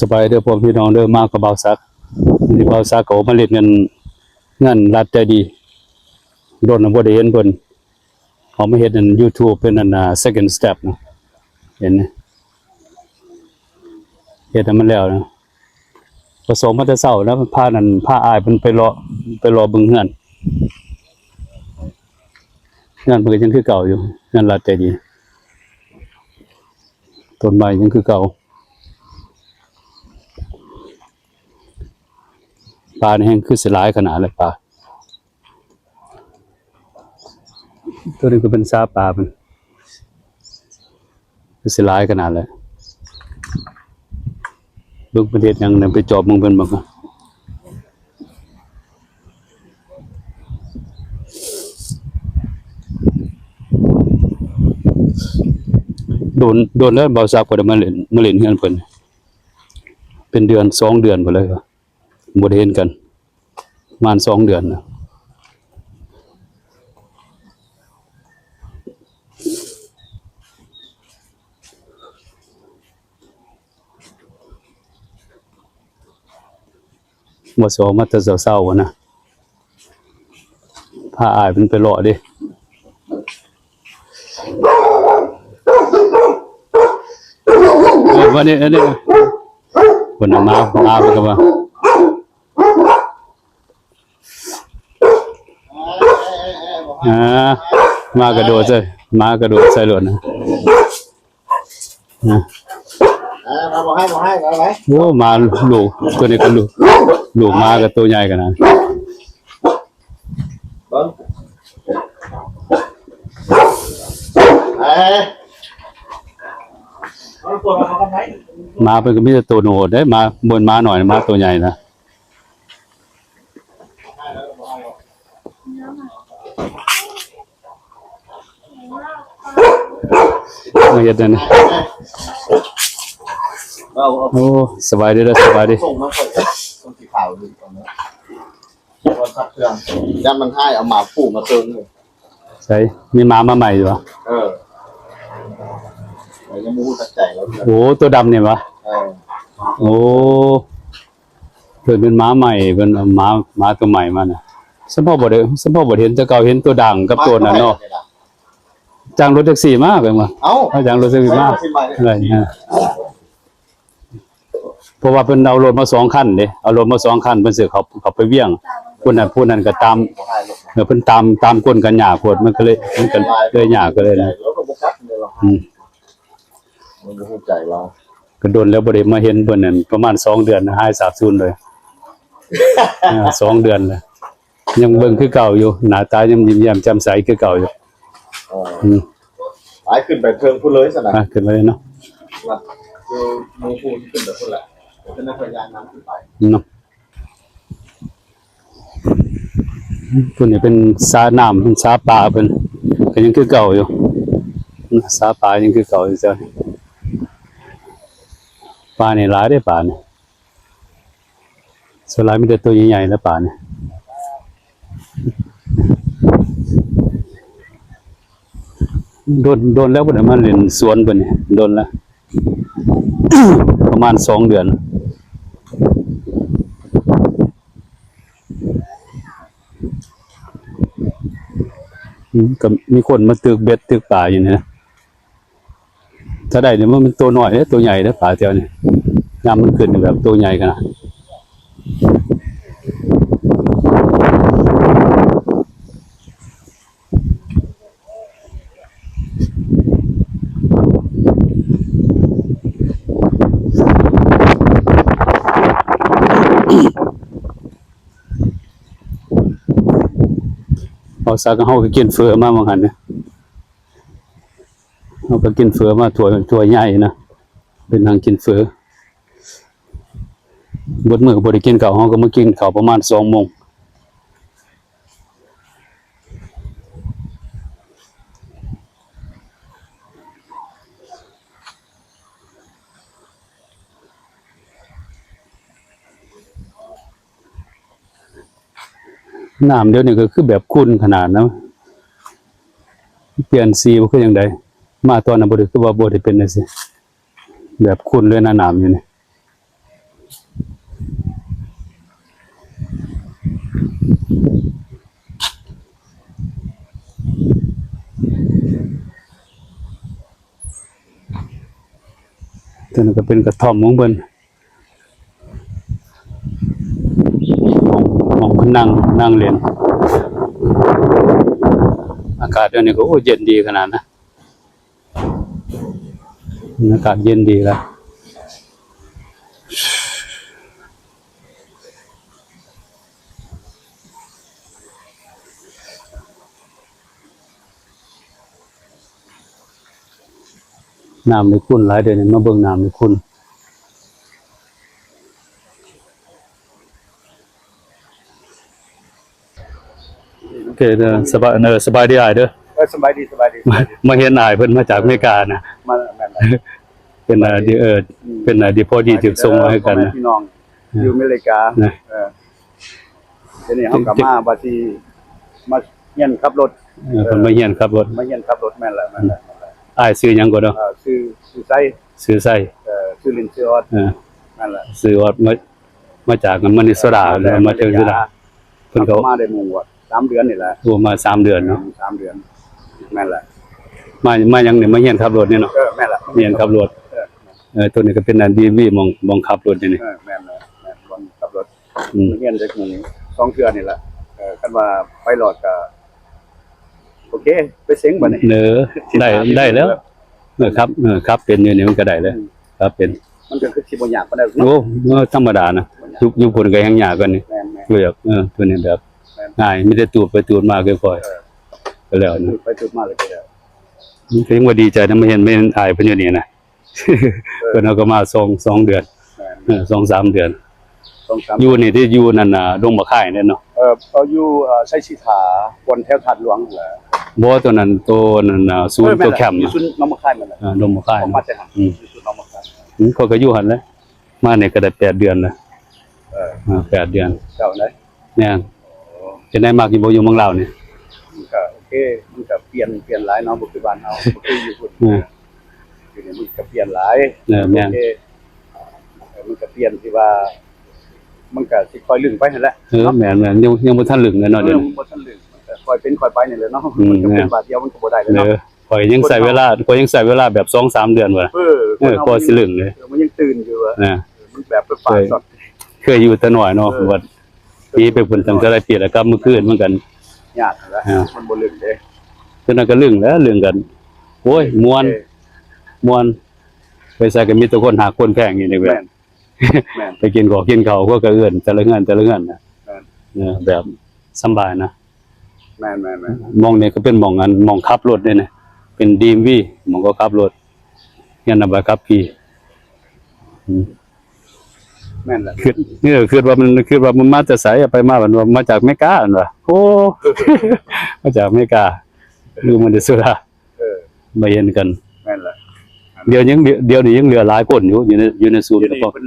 สบายเด้อพ่อพี่น้องเด้อมากับเบาซักนี่เบาซักเขามาเล่นเงินรัฐใจดีโดนบ่ได้เห็นเพิ่นเขามาเฮ็ดอัน YouTube เป็นอันsecond step นะเห็นไหมเฮ็ดให้มันแล้วนะผสมมาแต่เช้าแล้วพานั่นพาอ้ายเพิ่นไปรอเบิ่งเฮือนเพิ่นก็ยังคือเก่าอยู่เฮือนรัฐใจดีต้นไม้ยังคือเก่าปลานี่แห้งคือสิหลายขนาดเลยปลาตัวนี้ก็เป็นซาปลาเป็นคือสิหลายขนาดเลยเบิ่งประเทศยังนั่นไปจอบมึงเพิ่นบ่โดนแล้วเบาซักบ่ได้มาเล่นเฮือนเพิ่นเป็นเดือน2 เดือนพุ่นเลยว่าบ่ได้เห็นกันประมาณ2 เดือนนะบ่สิออกมาแต่เช้าๆนะพาอ้ายเพิ่นไปเลาะเด้วันนี้อันนี้เพิ่นมาเพิ่นก็ว่ามากระโดดใส่รถนะมาบอกให้อะไรโอ้มาลูกตัวนี้ก็ลูกมากับตัวใหญ่กันนะมาเป็นก็มีแต่ตัวโหดได้มาบนมาหน่อยมาตัวใหญ่นะมาเย็ดนั่นโอ้สบายดีแล้วสบายดีส่งมาส่งสีขาวดูตอนนี้วันสักเครื่องย่ามันให้เอาหมาผูกมาเติมเลยใช่มีมาใหม่อยู่วะยังไม่รู้ตัดใจแล้วโอ้ตัวดำเนี่ยวะโอ้เกิดเป็นม้าใหม่เป็นม้าตัวใหม่มาน่ะสมพ่อบ่เห็นแต่เก่าเห็นตัวดังกับตัวนั้นเนาะจ้างรถแท็กซี่มาเป็นว่าจ้างรถแท็กซี่มาอะไรฮะเพราะว่าเพิ่นเอารถมา2 คันเด้เอารถมา2 คันเพิ่นสิเขาไปเวียงผู้นั้นก็ตามเพิ่นตามก้นกันหญ้าโพดมันก็เลยหญ้าก็เลยนะแล้วก็บ่กัดเลยหรอมันบ่ฮู้ใจเราก็โดนแล้วบ่ได้มาเห็นเพิ่นนั่นประมาณ2 เดือนหายสาบสูญเลย2 เดือนเลยยังเบิ่งคือเก่าอยู่หน้าตายังยิ้มแย้มแจ่มใสคือเก่าอยู่ไปขึ้นไปเทิงพูดเลยซะนะขึ้นเลยเนาะคือมูพูดขึ้นแบบพุ่นแหละเป็นนักพยานนำขึ้นไปเนาะตัวนี้เป็นสาน้ำเป็นสาปลาเป็นก็ยังคือเก่าอยู่สาปลายังคือเก่าอยู่จ้ะปลาเนี่ยหลายได้ปลาเนี่ยส่วนหลายมีแต่ตัวใหญ่ๆแล้วปลาเนี่ยโดนแล้วบ่ได้มาเล่นสวนเพิ่นนี่โดนแล้ว ประมาณ2 เดือนก็มีคนมาตึกเบ็ดตึกปลาอยู่นี่นะถ้าได้เนี่ยมันตัวน้อยเด้ตัวใหญ่เด้ปลาแถวนี้ยามมันขึ้นแบบตัวใหญ่ขนาดเอาซากเฮาก็กินเฟือมาบางหันเนี่ยเฮาก็กินเฟือมาถ้วยใหญ่นะเป็นทางกินเฟือบดมื้อก็บ่ได้กินข้าวเฮาก็มากินข้าวประมาณ2 โมงน้ำเดี๋ยวนี้ก็คือแบบขุ่นขนาดนะเปลี่ยนสีบ่คือจังไดมาตอนนั้นบ่ได้คือว่าบ่ได้เป็นจังซี่แบบขุ่นเลยนะน้ำอยู่นี่ ตัวนั้นก็เป็นกระท่อมของเพิ่นมองเพิ่นนั่งเล่นอากาศเดี๋ยวนี้ก็โอ้เย็นดีขนาดนะอากาศเย็นดีแล้วน้ำในคุณหลายเดือนนี้มาเบิ่งน้ำในคุณโอเคเด้อสบายสบายดีอ้ายเด้อ สบายดีสบายดี มาเห็นอ้ายเพิ่นมาจากอเมริกานะ มาแม่น เป็นดีเป็นดีพอดีถึกส่งมาให้กันนะ พี่น้องอยู่อเมริกาเดี๋ยวนี้เฮากลับมาบัดที่มาเฮียนขับรถ เพิ่นมาเฮียนขับรถ มาเฮียนขับรถแม่นแหละแม่นแหละ อ้ายซื้อหยังก็เนาะ ชื่อไส้ ซื้อไส้ ชื่อลินชื่อออดนั่นแหละ ซื้อว่ามาจากมนิโซดาแล้วมาจากสุดาเพิ่นก็ มาได้หมู่ว่า3เดือนนี่แหละ รวมมา3เดือนเนาะ 3เดือนแม่นแหละ มาหยังนี่มาเฮียนขับรถนี่เนาะ แม่นแหละ เฮียนขับรถตัวนี้ก็เป็นอันดีวีมองขับรถนี่ แม่นแหละแม่นคนขับรถเฮียนได้หมู่2เทื่อนี่แหละคันว่าไปหลอดก็โอเคไปเซ็งบัดนี้ เนอได้แล้วครับเป็นอยู่นี่มันก็ได้แล้วครับเป็น มันก็คือสิบ่ยากปานใด โอ้ธรรมดานะยุคพุ่นก็ยังยากกว่านี่ แม่น คือแบบตัวนี้แบบง่ายมีแต่ตูดไปตูดมาค่อยๆก็แล้วนะ ไปจุดมาเลยแล้ว มันก็ยังว่าดีใจนะไม่เห็นอายเพิ่นอยู่นี่นะเพิ่นเอาก็มา2เดือน2-3 เดือน 2-3 อยู่นี่ที่อยู่นั่นน่ะดงบักข่ายเนี่ยเนาะ เขาอยู่ไสสิถาบนแถวทัดหลวงแหละ บ่ตัวนั้นน่ะศูนย์ตัวแคมป์ อยู่ซุนน้องมะค่ายนั่นแหละ ดงบักข่าย ผมมาแต่หันอยู่ซุนน้องมะค่าย เขาก็อยู่หั่นแหละมาเนี่ยก็ได้8เดือนแล้ว8เดือน เจ้าไหน เนี่ยเป็นได้มากอยู่บ่อยู่เมืองลาวนี่ มันก็โอเคมันก็เปลี่ยนหลายเนาะบ่คือบ้านเฮาบ่คืออยู่พุ่นอยู่นี่มันก็เปลี่ยนหลาย แม่น มันก็เปลี่ยนที่ว่ามันก็สิค่อยลึงไปนั่นแหละ แม่นยังบ่ทันลึงเลยเนาะเดี๋ยวนี้ บ่ทันลึงค่อยเป็นค่อยไปนี่แหละเนาะมันก็เป็นบาทเดียวมันก็บ่ได้เลยเนาะ ข่อยยังใช้เวลาแบบ 2-3 เดือนว่ะพอสิลึงเลย มันยังตื่นอยู่อ่ะ นะ มันแบบไปฝากสด เคยอยู่แต่น้อยเนาะว่าปีไปเพิ่นตั้งแต่หลายปีแล้วกลับมื้อคืนเหมือนกัน ยากแล้วมันบ่ลึกเด้ เพิ่นก็ลึงแล้วลึงกันโอ้ยม่วนไปใส่ก็มีแต่คนหาคนแพงอยู่นี่เว้ย แม่น ไปกินข้าวพวกก็เอื้อนแต่ละเฮือนนะแบบสำบายนะ แม่น มองนี่ก็เป็นมองขับรถด้วยนะเป็น DMV มองก็ขับรถเฮียนน่ะบ่ขับขี่ แม่นแหละ คือว่ามันมาแต่ไสไปมาบัดว่ามาจากอเมริกาอันว่าโอ้ มาจากอเมริกาดูมันได้สุดามาเห็นกัน แม่นแหละ เดี๋ยวนี้ยังเหลือหลายคนอยู่ในศูนย์ เดี๋ยว ก็ นี้เพิ่น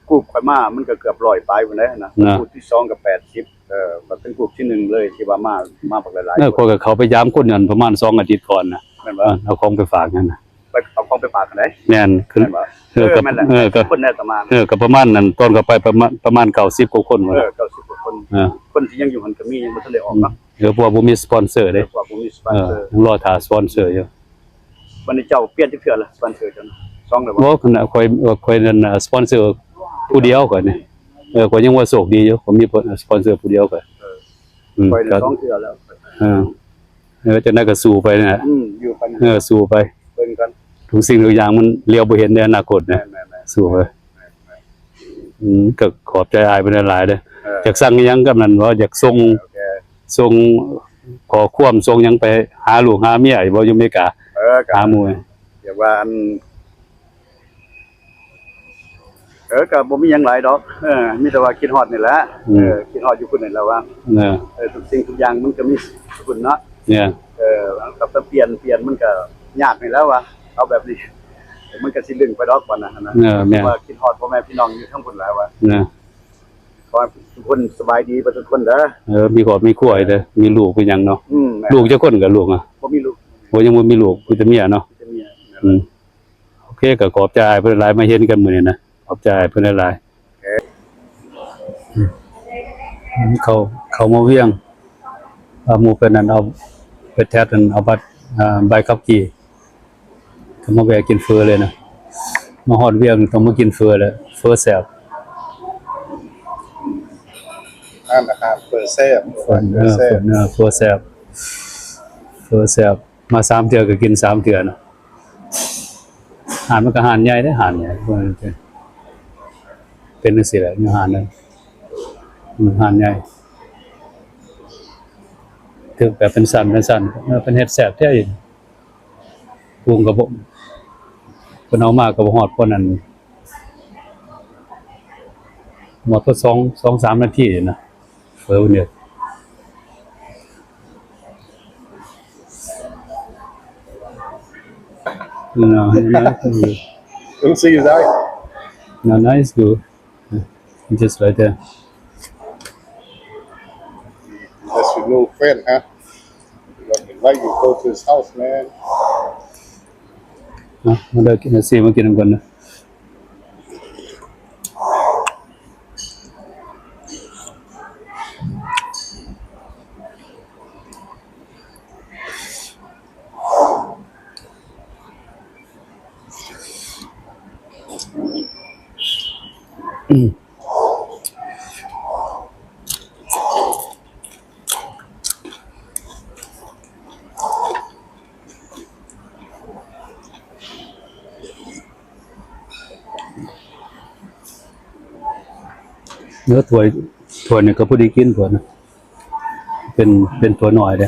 กรุ๊ปข่อยมามันก็เกือบ100ปลายพุ่นแล้วนะกรุ๊ปที่2ก็80มันเป็นกรุ๊ปที่1เลยที่ว่ามาบักหลายๆ คนก็เขาไปยามคนนั้นประมาณ2อาทิตย์ก่อนนะ แม่นบ่ เอาของไปฝากนั่นน่ะ ไปเอาของไปฝากกันได้ แม่นคือ แม่นบ่แม่นแหละคนได้ประมาณ ก็ประมาณนั้นตอนก็ไปประมาณ90กว่าคนว่า 90กว่าคนที่ยังอยู่หันก็มียังบ่ทันได้ออกเนาะ เพราะว่าบ่มีสปอนเซอร์เด้ ว่าบ่มีสปอนเซอร์ ยังรอท่าสปอนเซอร์อยู่ วันนี้เจ้าเปลี่ยนจักเทื่อละสปอนเซอร์จัง2แล้วบ่ บ่ขณะค่อยนั่นสปอนเซอร์ผู้เดียวก่อนนี่ก็ยังว่าโชคดีอยู่ผมมีสปอนเซอร์ผู้เดียวก็ ข่อยได้2เทื่อแล้ว จะได้ก็สู้ไปนะ อยู่ไป สู้ไป เบิ่งกัน ทุกสิ่งทุกอย่างมันเลี้ยวบ่เห็นในอนาคตนะ แม่น สู้ไปก็ขอบใจอายเพิ่นหลายๆเด้อ ๆ อยากสั่งอิหยังกับนั่นว่าอยากส่ง โอเค ขอความส่งหยังไปหาลูกหาเมียบ่อยู่อเมริกา ก็ หาหมู่ เดี๋ยวว่าก็บ่มีหยังหลายดอกมีแต่ว่าคิดฮอดนี่แหละคิดฮอดอยู่พุ่นนี่แหละว่า ทุกสิ่งทุกอย่างมันก็มีคุณเนาะ เนี่ย กับเปลี่ยนมันก็ยากนี่แล้วว่าเอาแบบนี้มันก็สิลึงไปดอกบัดนะว่าคิดฮอดพ่อแม่พี่น้องอยู่ทั้งพุ่นแล้วว่าขอให้ทุกคนสบายดีทุกคนเด้อ มีครอบมีครัวเด้อมีลูกเป็นหยังเนาะ ลูกจักคนกับลูกอ่ะ บ่มีลูก โหยังบ่มีลูกมีแต่เมียเนาะ จะมี โอเคก็ขอบใจเพิ่นหลายมาเห็นกันมื้อนี้นะขอบใจเพิ่นหลาย เขามาเวียงหมู่เพิ่นนั่นเอาไปแทสนั่นเอาบัตรใบขับขี่ก็มาแวะกินเฟอเลยนะมาฮอดเวียงต้องมากินเฟอเลยเฟอแซ่บอาหารเปิดเซฟ เฟอแซ่บมา3เทื่อก็กิน3เทื่อเนาะอาหารมันก็อาหารใหญ่เด้ออาหารใหญ่เป็นจังซี่แหละอยู่อาหารนั้นอาหารใหญ่คือแบบเป็นสันเป็นเฮ็ดแซ่บแท้อีกปรุงก็บ่เพิ่นเอามาก็บ่ฮอดปานนั้นหมดก็2-3 นาทีนะเฟอเนี่ยno Don't see that. no nice good just right there That's your new friend, huh? Invite you to go to his house, man. มาเด้อกินซีมากินกันก่อนนะเนื้อถั่วเนี่ยก็พอดีกินถั่วนะเป็นถั่วหน่อยเด้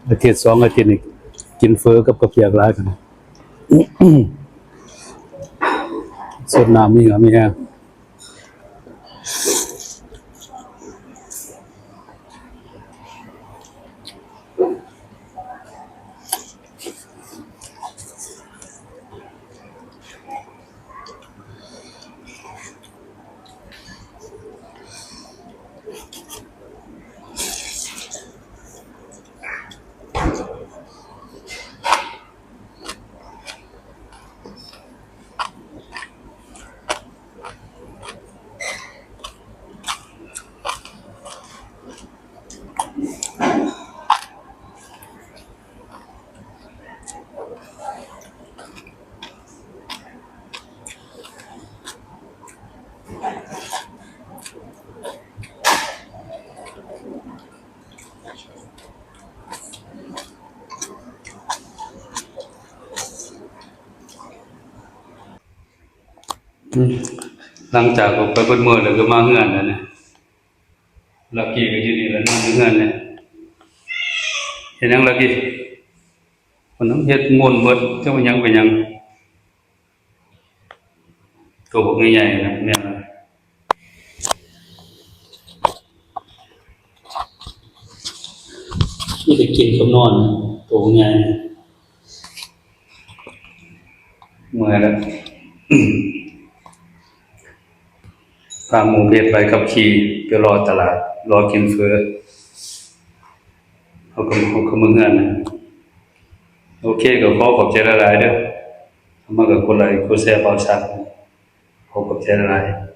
อาทิตย์2 อาทิตย์นี่กินเฟอกับกระเปียกหลายกันนะสดน้ำมีแห้งหลังจากออกไปเบิดมื้อแล้วก็มาเฮือนแล้วนะลักกี้ก็อยู่นี่แล้วนอนอยู่เฮือนเนี่ยเฮ็ดหยังลักกี้คนนั้นเฮ็ดม่วนเบิดจักว่าหยังเป็นหยังตัวบักใหญ่ๆนะเนี่ยนี่ได้กินกับนอนตัวใหญ่เมื่อยแล้วพาหมู่เพชรไปกับขี่ไปรอตลาดรอกินเฟือเขาก็มึงเงินนะโอเคก็ขอบใจหลายๆเด้อทำมากับคนไรคนแซ่บเอาชักขอบใจหลายๆ